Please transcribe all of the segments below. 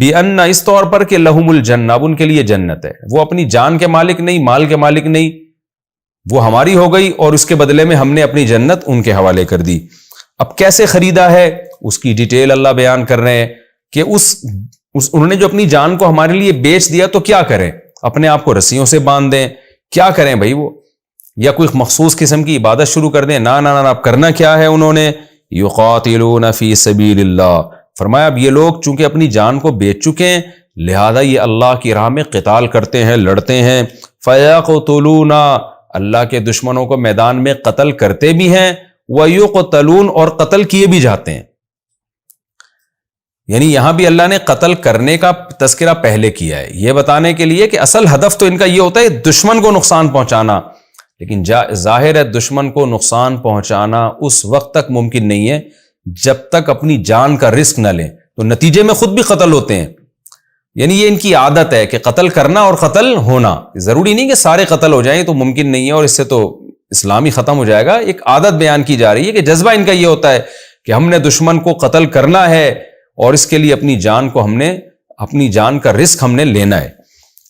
بِأَنَّ اس طور پر کہ لَهُمُ الْجَنَّةُ اب ان کے لیے جنت ہے، وہ اپنی جان کے مالک نہیں، مال کے مالک نہیں، وہ ہماری ہو گئی اور اس کے بدلے میں ہم نے اپنی جنت ان کے حوالے کر دی۔ اب کیسے خریدا ہے اس کی ڈیٹیل اللہ بیان کر رہے ہیں کہ انہوں نے جو اپنی جان کو ہمارے لیے بیچ دیا تو کیا کریں؟ اپنے آپ کو رسیوں سے باندھ دیں؟ کیا کریں بھائی وہ؟ یا کوئی مخصوص قسم کی عبادت شروع کر دیں؟ نہ اب کرنا کیا ہے انہوں نے؟ یقاتلون فی سبیل اللہ، فرمایا اب یہ لوگ چونکہ اپنی جان کو بیچ چکے ہیں لہذا یہ اللہ کی راہ میں قتال کرتے ہیں، لڑتے ہیں۔ فیقتلون، اللہ کے دشمنوں کو میدان میں قتل کرتے بھی ہیں، ویقتلون اور قتل کیے بھی جاتے ہیں۔ یعنی یہاں بھی اللہ نے قتل کرنے کا تذکرہ پہلے کیا ہے، یہ بتانے کے لیے کہ اصل ہدف تو ان کا یہ ہوتا ہے دشمن کو نقصان پہنچانا، لیکن ظاہر ہے دشمن کو نقصان پہنچانا اس وقت تک ممکن نہیں ہے جب تک اپنی جان کا رسک نہ لیں، تو نتیجے میں خود بھی قتل ہوتے ہیں۔ یعنی یہ ان کی عادت ہے کہ قتل کرنا اور قتل ہونا، ضروری نہیں کہ سارے قتل ہو جائیں تو ممکن نہیں ہے اور اس سے تو اسلامی ختم ہو جائے گا، ایک عادت بیان کی جا رہی ہے کہ جذبہ ان کا یہ ہوتا ہے کہ ہم نے دشمن کو قتل کرنا ہے اور اس کے لیے اپنی جان کو اپنی جان کا رسک ہم نے لینا ہے۔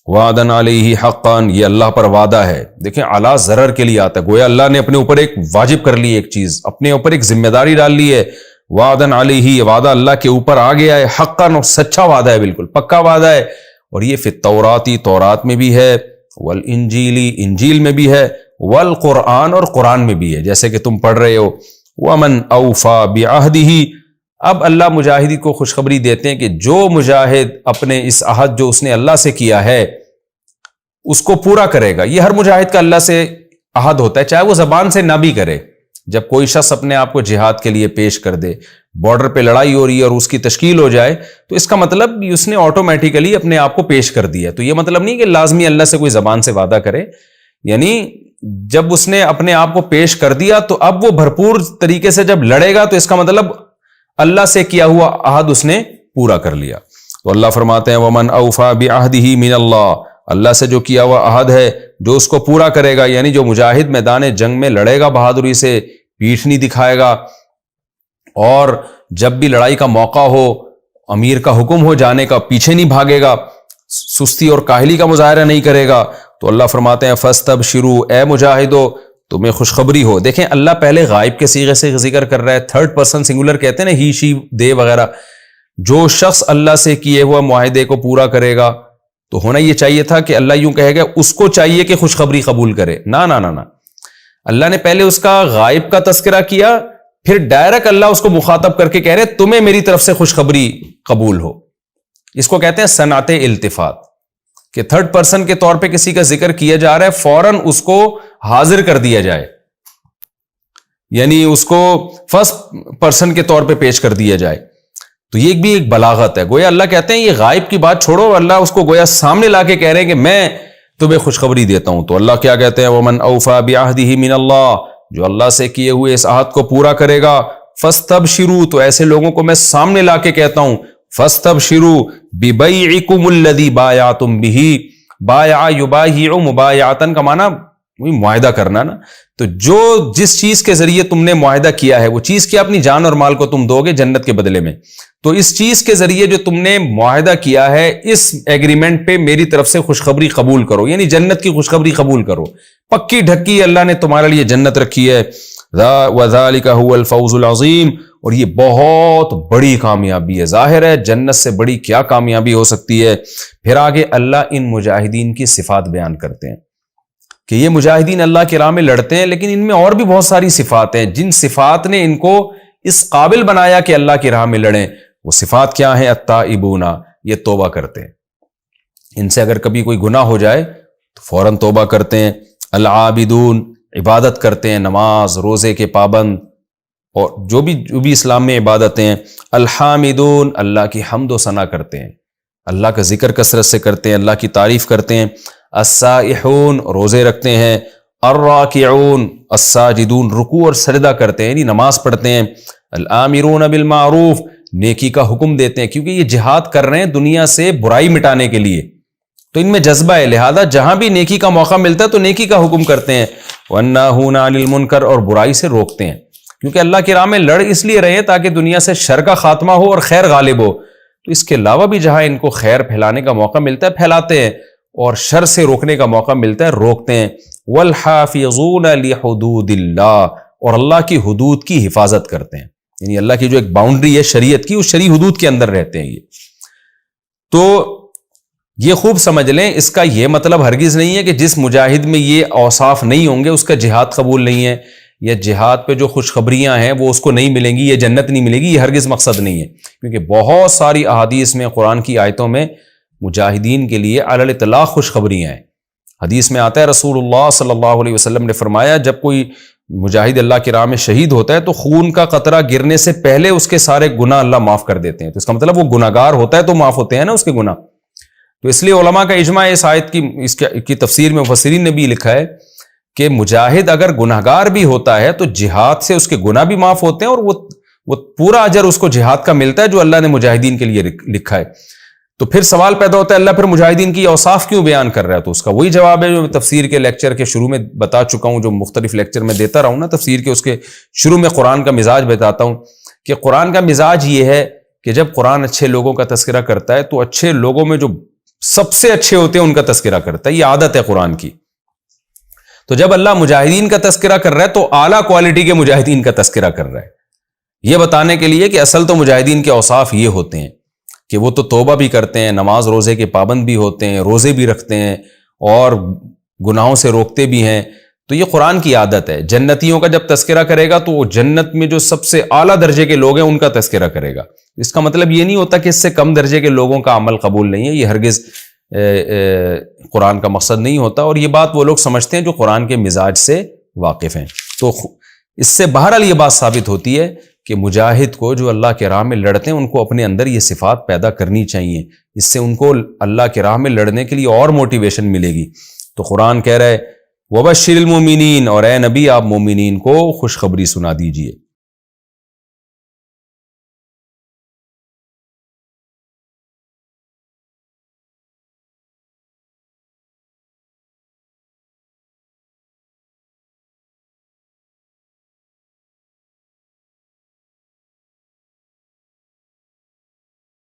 وعدن علیہ حقاً، یہ اللہ پر وعدہ ہے۔ دیکھیں اعلیٰ ضرر کے لیے آتا ہے، گویا اللہ نے اپنے اوپر ایک واجب کر لی، ایک چیز اپنے اوپر ایک ذمہ داری ڈال لی ہے۔ وعدن علیہ، یہ وعدہ اللہ کے اوپر آ گیا ہے، حقاً، اور سچا وعدہ ہے، بالکل پکا وعدہ ہے، اور یہ فی التوراتی، تورات میں بھی ہے، والانجیلی، انجیل میں بھی ہے، والقرآن، اور قرآن میں بھی ہے، جیسے کہ تم پڑھ رہے ہو۔ ومن اوفا بعہدہ، اب اللہ مجاہدی کو خوشخبری دیتے ہیں کہ جو مجاہد اپنے اس عہد جو اس نے اللہ سے کیا ہے اس کو پورا کرے گا۔ یہ ہر مجاہد کا اللہ سے عہد ہوتا ہے، چاہے وہ زبان سے نہ بھی کرے۔ جب کوئی شخص اپنے آپ کو جہاد کے لیے پیش کر دے، بارڈر پہ لڑائی ہو رہی ہے اور اس کی تشکیل ہو جائے، تو اس کا مطلب اس نے آٹومیٹیکلی اپنے آپ کو پیش کر دیا۔ تو یہ مطلب نہیں کہ لازمی اللہ سے کوئی زبان سے وعدہ کرے، یعنی جب اس نے اپنے آپ کو پیش کر دیا تو اب وہ بھرپور طریقے سے جب لڑے گا تو اس کا مطلب اللہ سے کیا ہوا عہد اس نے پورا کر لیا۔ تو اللہ فرماتے ہیں ومن اوفا بعہدہ من اللہ، اللہ سے جو کیا ہوا عہد ہے جو اس کو پورا کرے گا، یعنی جو مجاہد میدان جنگ میں لڑے گا بہادری سے، پیٹھ نہیں دکھائے گا، اور جب بھی لڑائی کا موقع ہو امیر کا حکم ہو جانے کا پیچھے نہیں بھاگے گا، سستی اور کاہلی کا مظاہرہ نہیں کرے گا، تو اللہ فرماتے ہیں فاستبشروا، اے مجاہدو تمہیں خوشخبری ہو۔ دیکھیں اللہ پہلے غائب کے صیغے سے ذکر کر رہا ہے، تھرڈ پرسن سنگولر کہتے ہیں نا، ہی شی دے وغیرہ۔ جو شخص اللہ سے کیے ہوا معاہدے کو پورا کرے گا تو ہونا یہ چاہیے تھا کہ اللہ یوں کہے گا اس کو چاہیے کہ خوشخبری قبول کرے، نہ نہ نہ، اللہ نے پہلے اس کا غائب کا تذکرہ کیا، پھر ڈائریکٹ اللہ اس کو مخاطب کر کے کہہ رہے تمہیں میری طرف سے خوشخبری قبول ہو۔ اس کو کہتے ہیں صنعت التفات، کہ تھرڈ پرسن کے طور پہ کسی کا ذکر کیا جا رہا ہے فوراً اس کو حاضر کر دیا جائے، یعنی اس کو فرسٹ پرسن کے طور پہ پیش کر دیا جائے۔ تو یہ بھی ایک بلاغت ہے، گویا اللہ کہتے ہیں یہ غائب کی بات چھوڑو، اللہ اس کو گویا سامنے لا کے کہہ رہے ہیں کہ میں تمہیں خوشخبری دیتا ہوں۔ تو اللہ کیا کہتے ہیں ومن اوفا بعہدہ من اللہ، جو اللہ سے کیے ہوئے اس عہد کو پورا کرے گا، فاستبشروا، تو ایسے لوگوں کو میں سامنے لا کے کہتا ہوں فاستبشروا ببیعکم الذی بایعتم بہ، بایع یبایع مبایعۃ کا معنی وہی معاہدہ کرنا نا، تو جو جس چیز کے ذریعے تم نے معاہدہ کیا ہے وہ چیز کیا، اپنی جان اور مال کو تم دو گے جنت کے بدلے میں، تو اس چیز کے ذریعے جو تم نے معاہدہ کیا ہے اس ایگریمنٹ پہ میری طرف سے خوشخبری قبول کرو، یعنی جنت کی خوشخبری قبول کرو، پکی ڈھکی اللہ نے تمہارے لیے جنت رکھی ہے۔ وذالک هو الفوز العظیم، اور یہ بہت بڑی کامیابی ہے۔ ظاہر ہے جنت سے بڑی کیا کامیابی ہو سکتی ہے۔ پھر آگے اللہ ان مجاہدین کی صفات بیان کرتے ہیں کہ یہ مجاہدین اللہ کی راہ میں لڑتے ہیں، لیکن ان میں اور بھی بہت ساری صفات ہیں جن صفات نے ان کو اس قابل بنایا کہ اللہ کی راہ میں لڑیں۔ وہ صفات کیا ہیں؟ التائبون، یہ توبہ کرتے ہیں، ان سے اگر کبھی کوئی گناہ ہو جائے تو فوراً توبہ کرتے ہیں۔ العابدون، عبادت کرتے ہیں، نماز روزے کے پابند اور جو بھی اسلام میں عبادتیں ہیں۔ الحامدون، اللہ کی حمد و ثنا کرتے ہیں، اللہ کا ذکر کثرت سے کرتے ہیں، اللہ کی تعریف کرتے ہیں۔ السائحون، روزے رکھتے ہیں۔ الراکعون، الساجدون، رکوع اور سجدہ کرتے ہیں یعنی نماز پڑھتے ہیں۔ الآمرون بالمعروف، نیکی کا حکم دیتے ہیں، کیونکہ یہ جہاد کر رہے ہیں دنیا سے برائی مٹانے کے لیے، تو ان میں جذبہ ہے، لہذا جہاں بھی نیکی کا موقع ملتا ہے تو نیکی کا حکم کرتے ہیں۔ والناہون عن المنکر، اور برائی سے روکتے ہیں، کیونکہ اللہ کی راہ میں لڑ اس لیے رہے تاکہ دنیا سے شر کا خاتمہ ہو اور خیر غالب ہو۔ تو اس کے علاوہ بھی جہاں ان کو خیر پھیلانے کا موقع ملتا ہے پھیلاتے ہیں، اور شر سے روکنے کا موقع ملتا ہے روکتے ہیں۔ والحافظون لحدود اللہ، اور اللہ کی حدود کی حفاظت کرتے ہیں، یعنی اللہ کی جو ایک باؤنڈری ہے شریعت کی، اس شرعی حدود کے اندر رہتے ہیں یہ۔ تو یہ خوب سمجھ لیں، اس کا یہ مطلب ہرگز نہیں ہے کہ جس مجاہد میں یہ اوصاف نہیں ہوں گے اس کا جہاد قبول نہیں ہے، یا جہاد پہ جو خوشخبریاں ہیں وہ اس کو نہیں ملیں گی، یا جنت نہیں ملے گی، یہ ہرگز مقصد نہیں ہے، کیونکہ بہت ساری احادیث میں، قرآن کی آیتوں میں مجاہدین کے لیے علی الاطلاق خوشخبریاں ہیں۔ حدیث میں آتا ہے رسول اللہ صلی اللہ علیہ وسلم نے فرمایا جب کوئی مجاہد اللہ کی راہ میں شہید ہوتا ہے تو خون کا قطرہ گرنے سے پہلے اس کے سارے گناہ اللہ معاف کر دیتے ہیں، تو اس کا مطلب وہ گناہگار ہوتا ہے تو معاف ہوتے ہیں نا اس کے گناہ۔ تو اس لیے علماء کا اجماع اس آیت کی تفسیر میں مفسرین نے بھی لکھا ہے کہ مجاہد اگر گناہگار بھی ہوتا ہے تو جہاد سے اس کے گناہ بھی معاف ہوتے ہیں، اور وہ پورا اجر اس کو جہاد کا ملتا ہے جو اللہ نے مجاہدین کے لیے لکھا ہے۔ تو پھر سوال پیدا ہوتا ہے اللہ پھر مجاہدین کی اوصاف کیوں بیان کر رہا ہے؟ تو اس کا وہی جواب ہے جو تفسیر کے لیکچر کے شروع میں بتا چکا ہوں، جو مختلف لیکچر میں دیتا رہا ہوں نا تفسیر کے، اس کے شروع میں قرآن کا مزاج بتاتا ہوں کہ قرآن کا مزاج یہ ہے کہ جب قرآن اچھے لوگوں کا تذکرہ کرتا ہے تو اچھے لوگوں میں جو سب سے اچھے ہوتے ہیں ان کا تذکرہ کرتا ہے، یہ عادت ہے قرآن کی۔ تو جب اللہ مجاہدین کا تذکرہ کر رہا ہے تو اعلیٰ کوالٹی کے مجاہدین کا تذکرہ کر رہا ہے، یہ بتانے کے لیے کہ اصل تو مجاہدین کے اوصاف یہ ہوتے ہیں کہ وہ تو توبہ بھی کرتے ہیں، نماز روزے کے پابند بھی ہوتے ہیں، روزے بھی رکھتے ہیں، اور گناہوں سے روکتے بھی ہیں۔ تو یہ قرآن کی عادت ہے۔ جنتیوں کا جب تذکرہ کرے گا تو وہ جنت میں جو سب سے اعلیٰ درجے کے لوگ ہیں ان کا تذکرہ کرے گا۔ اس کا مطلب یہ نہیں ہوتا کہ اس سے کم درجے کے لوگوں کا عمل قبول نہیں ہے، یہ ہرگز قرآن کا مقصد نہیں ہوتا، اور یہ بات وہ لوگ سمجھتے ہیں جو قرآن کے مزاج سے واقف ہیں۔ تو اس سے بہرحال یہ بات ثابت ہوتی ہے کہ مجاہد کو جو اللہ کے راہ میں لڑتے ہیں ان کو اپنے اندر یہ صفات پیدا کرنی چاہیے، اس سے ان کو اللہ کے راہ میں لڑنے کے لیے اور موٹیویشن ملے گی۔ تو قرآن کہہ رہا ہے وَبَشِّرِ الْمُؤْمِنِينَ، اور اے نبی آپ مومنین کو خوشخبری سنا دیجئے۔